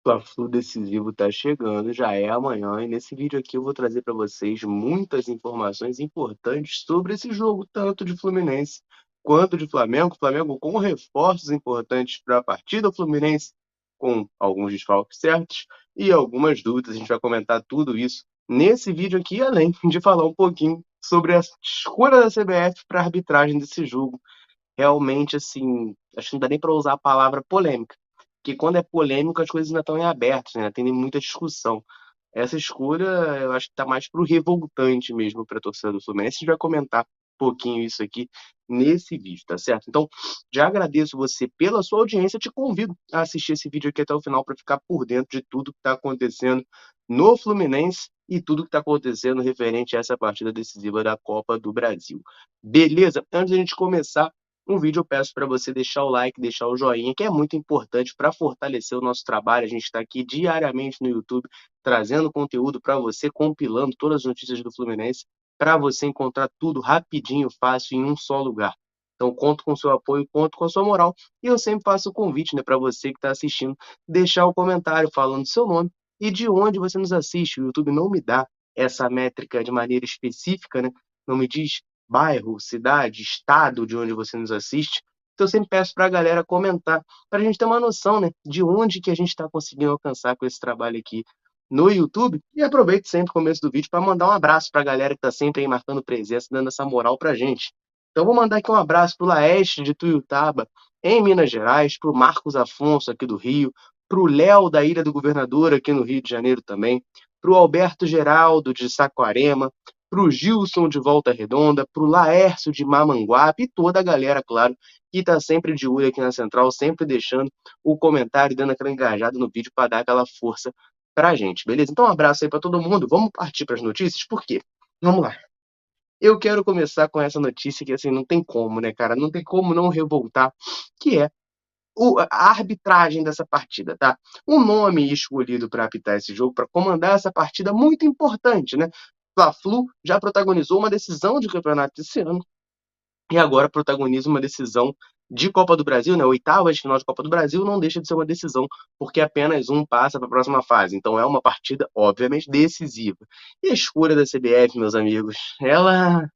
Fla-Flu decisivo tá chegando, já é amanhã, e nesse vídeo aqui eu vou trazer para vocês muitas informações importantes sobre esse jogo, tanto de Fluminense quanto de Flamengo. Flamengo com reforços importantes para a partida, o Fluminense com alguns desfalques certos e algumas dúvidas. A gente vai comentar tudo isso nesse vídeo aqui, além de falar um pouquinho sobre a escolha da CBF para a arbitragem desse jogo. Realmente, assim, acho que não dá nem para usar a palavra polêmica, porque quando é polêmico as coisas ainda estão em aberto, né, tem muita discussão. Essa escolha eu acho que tá mais pro revoltante mesmo para a torcida do Fluminense. A gente vai comentar um pouquinho isso aqui nesse vídeo, tá certo? Então, já agradeço você pela sua audiência, te convido a assistir esse vídeo aqui até o final para ficar por dentro de tudo que está acontecendo no Fluminense e tudo que está acontecendo referente a essa partida decisiva da Copa do Brasil. Beleza? Antes da gente começar um vídeo, eu peço para você deixar o like, deixar o joinha, que é muito importante para fortalecer o nosso trabalho. A gente está aqui diariamente no YouTube, trazendo conteúdo para você, compilando todas as notícias do Fluminense, para você encontrar tudo rapidinho, fácil, em um só lugar. Então, conto com o seu apoio, conto com a sua moral. E eu sempre faço o convite, né, para você que está assistindo, deixar o comentário falando seu nome e de onde você nos assiste. O YouTube não me dá essa métrica de maneira específica, né? Não me diz bairro, cidade, estado de onde você nos assiste. Então eu sempre peço para a galera comentar, para a gente ter uma noção, né, de onde que a gente está conseguindo alcançar com esse trabalho aqui no YouTube. E aproveito sempre o começo do vídeo para mandar um abraço para a galera que está sempre aí marcando presença, dando essa moral para a gente. Então vou mandar aqui um abraço para o Laeste de Tuiutaba, em Minas Gerais, para o Marcos Afonso aqui do Rio, para o Léo da Ilha do Governador aqui no Rio de Janeiro também, para o Alberto Geraldo de Saquarema, para o Gilson de Volta Redonda, para o Laércio de Mamanguape e toda a galera, claro, que está sempre de olho aqui na Central, sempre deixando o comentário, dando aquela engajada no vídeo para dar aquela força pra gente, beleza? Então um abraço aí para todo mundo, vamos partir para as notícias, por quê? Vamos lá. Eu quero começar com essa notícia que, assim, não tem como, né, cara? Não tem como não revoltar, que é a arbitragem dessa partida, tá? O nome escolhido para apitar esse jogo, para comandar essa partida muito importante, né? Fla-Flu já protagonizou uma decisão de campeonato esse ano e agora protagoniza uma decisão de Copa do Brasil, né? Oitavas de final de Copa do Brasil não deixa de ser uma decisão, porque apenas um passa para a próxima fase. Então é uma partida, obviamente, decisiva. E a escolha da CBF, meus amigos, ela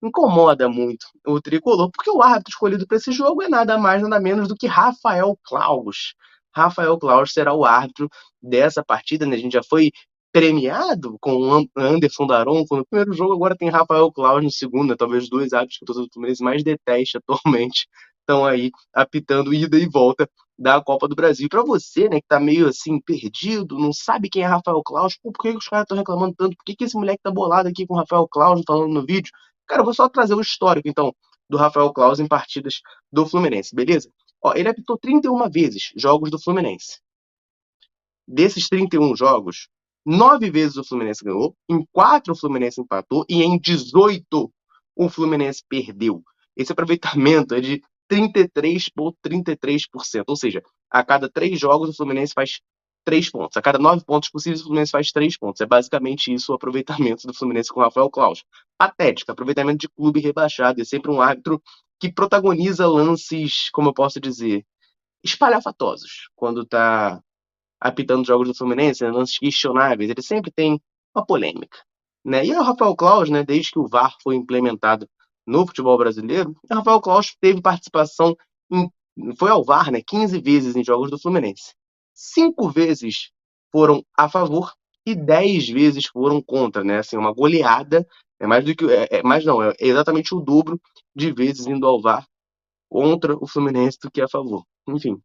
incomoda muito o tricolor, porque o árbitro escolhido para esse jogo é nada mais, nada menos do que Rafael Claus. Rafael Claus será o árbitro dessa partida, né? A gente já foi premiado com o Anderson Daronco no primeiro jogo, agora tem Rafael Claus no segundo, né? Talvez os dois árbitros que o torcedor do Fluminense mais deteste atualmente estão aí apitando ida e volta da Copa do Brasil. Para você, né, que tá meio assim perdido, não sabe quem é Rafael Claus, pô, por que os caras estão reclamando tanto? Por que esse moleque tá bolado aqui com o Rafael Claus falando no vídeo? Cara, eu vou só trazer o histórico, então, do Rafael Claus em partidas do Fluminense, beleza? Ó, ele apitou 31 vezes jogos do Fluminense. Desses 31 jogos, 9 vezes o Fluminense ganhou, em 4 o Fluminense empatou e em 18 o Fluminense perdeu. Esse aproveitamento é de 33,33%, ou seja, a cada 3 jogos o Fluminense faz 3 pontos. A cada 9 pontos possíveis, o Fluminense faz 3 pontos. É basicamente isso o aproveitamento do Fluminense com o Rafael Claus. Patético, aproveitamento de clube rebaixado. É sempre um árbitro que protagoniza lances, como eu posso dizer, espalhafatosos, quando está apitando jogos do Fluminense, né, lances questionáveis, ele sempre tem uma polêmica. Né? E o Rafael Claus, né, desde que o VAR foi implementado no futebol brasileiro, o Rafael Claus teve participação, foi ao VAR, né, 15 vezes em jogos do Fluminense. 5 vezes foram a favor e 10 vezes foram contra, né? Assim, uma goleada, é mais do que, mais não, é exatamente o dobro de vezes indo ao VAR contra o Fluminense do que a favor. Enfim,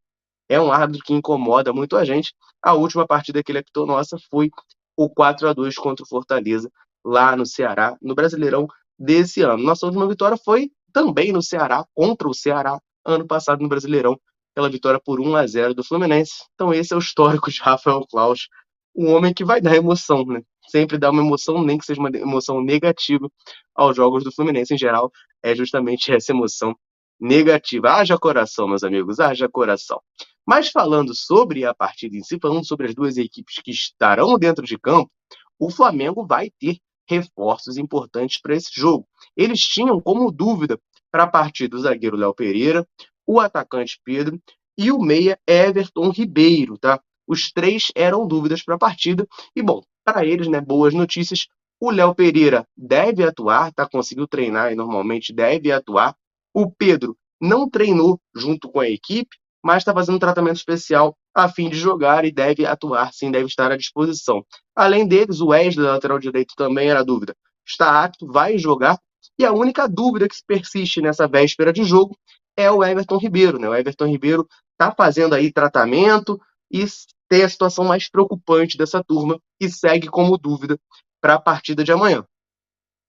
é um árbitro que incomoda muito a gente. A última partida que ele apitou nossa foi o 4-2 contra o Fortaleza, lá no Ceará, no Brasileirão desse ano. Nossa última vitória foi também no Ceará, contra o Ceará, ano passado no Brasileirão, pela vitória por 1-0 do Fluminense. Então esse é o histórico de Rafael Claus, um homem que vai dar emoção, né? Sempre dá uma emoção, nem que seja uma emoção negativa aos jogos do Fluminense em geral, é justamente essa emoção negativa. Haja coração, meus amigos, haja coração. Mas falando sobre a partida em si, falando sobre as duas equipes que estarão dentro de campo, o Flamengo vai ter reforços importantes para esse jogo. Eles tinham como dúvida para a partida o zagueiro Léo Pereira, o atacante Pedro e o meia Everton Ribeiro, tá? Os três eram dúvidas para a partida. E, bom, para eles, né, boas notícias. O Léo Pereira deve atuar, tá? Conseguiu treinar e normalmente deve atuar. O Pedro não treinou junto com a equipe, mas está fazendo um tratamento especial a fim de jogar e deve atuar, sim, deve estar à disposição. Além deles, o Wesley, lateral direito, também era dúvida. Está apto, vai jogar. E a única dúvida que persiste nessa véspera de jogo é o Everton Ribeiro, né? O Everton Ribeiro está fazendo aí tratamento e tem a situação mais preocupante dessa turma e segue como dúvida para a partida de amanhã.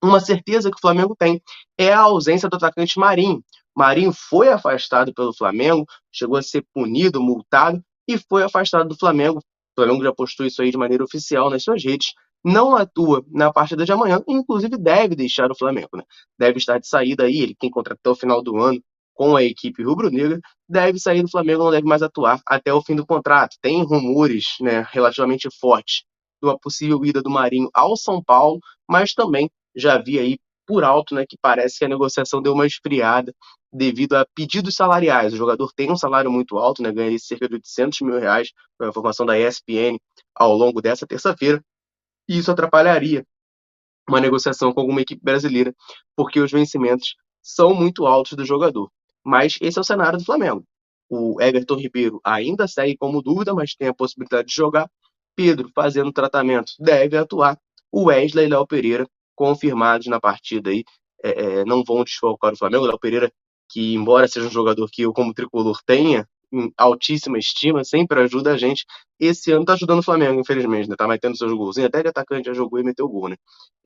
Uma certeza que o Flamengo tem é a ausência do atacante Marinho. Marinho foi afastado pelo Flamengo, chegou a ser punido, multado e foi afastado do Flamengo. O Flamengo já postou isso aí de maneira oficial nas suas redes. Não atua na partida de amanhã, inclusive deve deixar o Flamengo, né? Deve estar de saída aí, ele tem contrato até o final do ano com a equipe rubro-negra, deve sair do Flamengo, não deve mais atuar até o fim do contrato. Tem rumores, né, relativamente fortes de uma possível ida do Marinho ao São Paulo, mas também já vi aí por alto, né, que parece que a negociação deu uma esfriada devido a pedidos salariais. O jogador tem um salário muito alto, né, ganha cerca de 800 mil reais, foi a informação da ESPN ao longo dessa terça-feira, e isso atrapalharia uma negociação com alguma equipe brasileira, porque os vencimentos são muito altos do jogador. Mas esse é o cenário do Flamengo. O Everton Ribeiro ainda segue como dúvida, mas tem a possibilidade de jogar. Pedro fazendo tratamento deve atuar. O Wesley e Léo Pereira confirmados na partida aí, não vão desfalcar o Flamengo. O Léo Pereira, que embora seja um jogador que eu como tricolor tenha em altíssima estima, sempre ajuda a gente. Esse ano tá ajudando o Flamengo, infelizmente, né? Tá metendo seus golzinhos, até de atacante já jogou e meteu gol, né?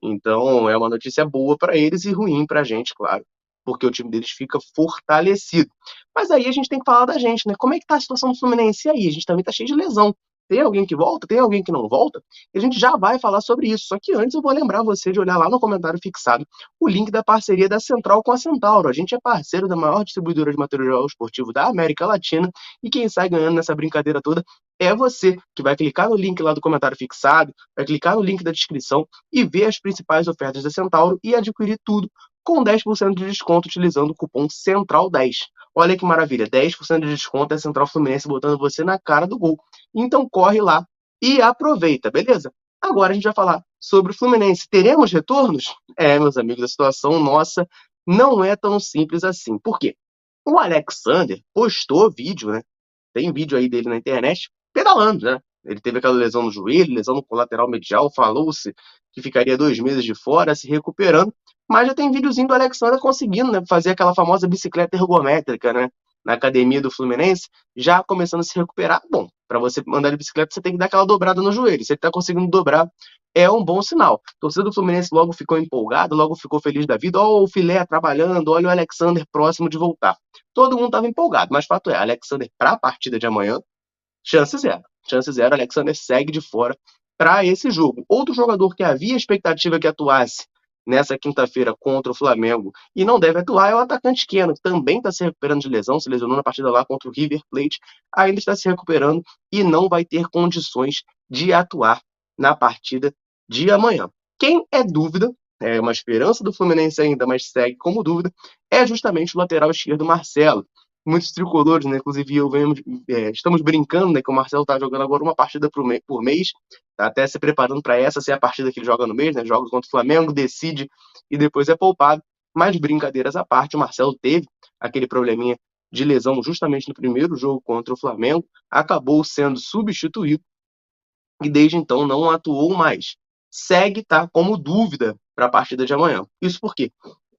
Então é uma notícia boa para eles e ruim para a gente, claro, porque o time deles fica fortalecido. Mas aí a gente tem que falar da gente, né? Como é que tá a situação do Fluminense aí? A gente também tá cheio de lesão. Tem alguém que volta, tem alguém que não volta, e a gente já vai falar sobre isso. Só que antes eu vou lembrar você de olhar lá no comentário fixado o link da parceria da Central com a Centauro. A gente é parceiro da maior distribuidora de material esportivo da América Latina e quem sai ganhando nessa brincadeira toda é você, que vai clicar no link lá do comentário fixado, vai clicar no link da descrição e ver as principais ofertas da Centauro e adquirir tudo com 10% de desconto utilizando o cupom CENTRAL10. Olha que maravilha, 10% de desconto é a Central Fluminense botando você na cara do gol. Então corre lá e aproveita, beleza? Agora a gente vai falar sobre o Fluminense. Teremos retornos? Meus amigos, a situação nossa não é tão simples assim. Por quê? O Alexander postou vídeo, né? Tem vídeo aí dele na internet pedalando, né? Ele teve aquela lesão no joelho, lesão no colateral medial, falou-se que ficaria 2 meses de fora, se recuperando, mas já tem videozinho do Alexandre conseguindo, né, fazer aquela famosa bicicleta ergométrica, né, na academia do Fluminense, já começando a se recuperar. Bom, para você andar de bicicleta, você tem que dar aquela dobrada no joelho. Se ele está conseguindo dobrar, é um bom sinal. A torcida do Fluminense logo ficou empolgada, logo ficou feliz da vida. Olha o Filé trabalhando, olha o Alexander próximo de voltar. Todo mundo estava empolgado, mas fato é, Alexander para a partida de amanhã, chance zero. Chance zero, Alexander segue de fora para esse jogo. Outro jogador que havia expectativa que atuasse nessa quinta-feira contra o Flamengo e não deve atuar é o atacante Keno, que também está se recuperando de lesão, se lesionou na partida lá contra o River Plate, ainda está se recuperando e não vai ter condições de atuar na partida de amanhã. Quem é dúvida, é uma esperança do Fluminense ainda, mas segue como dúvida, é justamente o lateral esquerdo Marcelo. Muitos tricolores, né? Inclusive eu venho, estamos brincando, né? Que o Marcelo está jogando agora uma partida por mês, tá até se preparando para essa ser a partida que ele joga no mês, né? Joga contra o Flamengo, decide e depois é poupado. Mas brincadeiras à parte, o Marcelo teve aquele probleminha de lesão justamente no primeiro jogo contra o Flamengo, acabou sendo substituído e desde então não atuou mais. Segue, tá, como dúvida para a partida de amanhã. Isso porque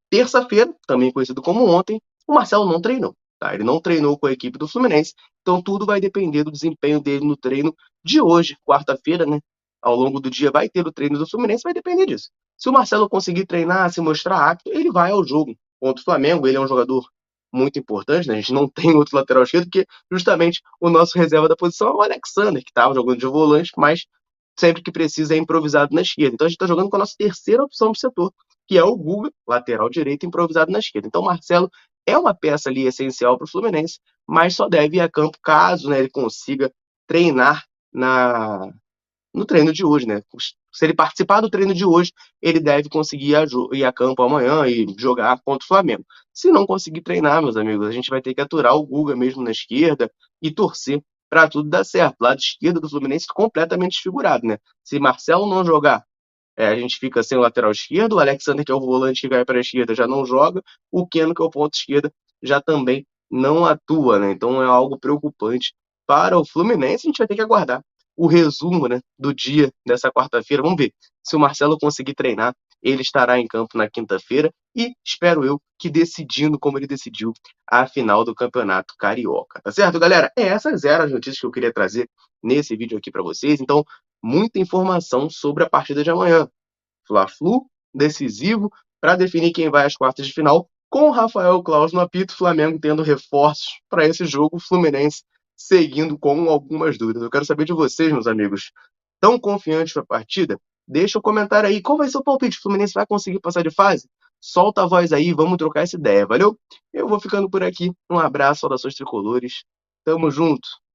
terça-feira, também conhecido como ontem, o Marcelo não treinou. Tá? Ele não treinou com a equipe do Fluminense, então tudo vai depender do desempenho dele no treino de hoje, quarta-feira, né? Ao longo do dia vai ter o treino do Fluminense, vai depender disso. Se o Marcelo conseguir treinar, se mostrar apto, ele vai ao jogo contra o Flamengo. Ele é um jogador muito importante, né? A gente não tem outro lateral esquerdo, porque justamente o nosso reserva da posição é o Alexander, que estava jogando de volante, mas sempre que precisa é improvisado na esquerda. Então a gente está jogando com a nossa terceira opção do setor, que é o Guga, lateral direito, improvisado na esquerda. Então o Marcelo é uma peça ali essencial para o Fluminense, mas só deve ir a campo caso, né, ele consiga treinar no treino de hoje, né? Se ele participar do treino de hoje, ele deve conseguir ir a campo amanhã e jogar contra o Flamengo. Se não conseguir treinar, meus amigos, a gente vai ter que aturar o Guga mesmo na esquerda e torcer para tudo dar certo. Lado esquerdo do Fluminense completamente desfigurado, né? Se Marcelo não jogar, a gente fica sem o lateral esquerdo, o Alexander, que é o volante que vai para a esquerda, já não joga, o Keno, que é o ponto esquerda, já também não atua, né? Então é algo preocupante para o Fluminense. A gente vai ter que aguardar o resumo, né, do dia dessa quarta-feira. Vamos ver se o Marcelo conseguir treinar. Ele estará em campo na quinta-feira e espero eu que decidindo como ele decidiu a final do Campeonato Carioca. Tá certo, galera? Essas eram as notícias que eu queria trazer nesse vídeo aqui para vocês. Então, muita informação sobre a partida de amanhã. Fla-Flu, decisivo, para definir quem vai às quartas de final, com o Rafael Claus no apito, Flamengo tendo reforços para esse jogo, Fluminense seguindo com algumas dúvidas. Eu quero saber de vocês, meus amigos, tão confiantes para a partida? Deixa um comentário aí, qual vai ser o palpite? O Fluminense vai conseguir passar de fase? Solta a voz aí, vamos trocar essa ideia, valeu? Eu vou ficando por aqui, um abraço, saudações tricolores, tamo junto!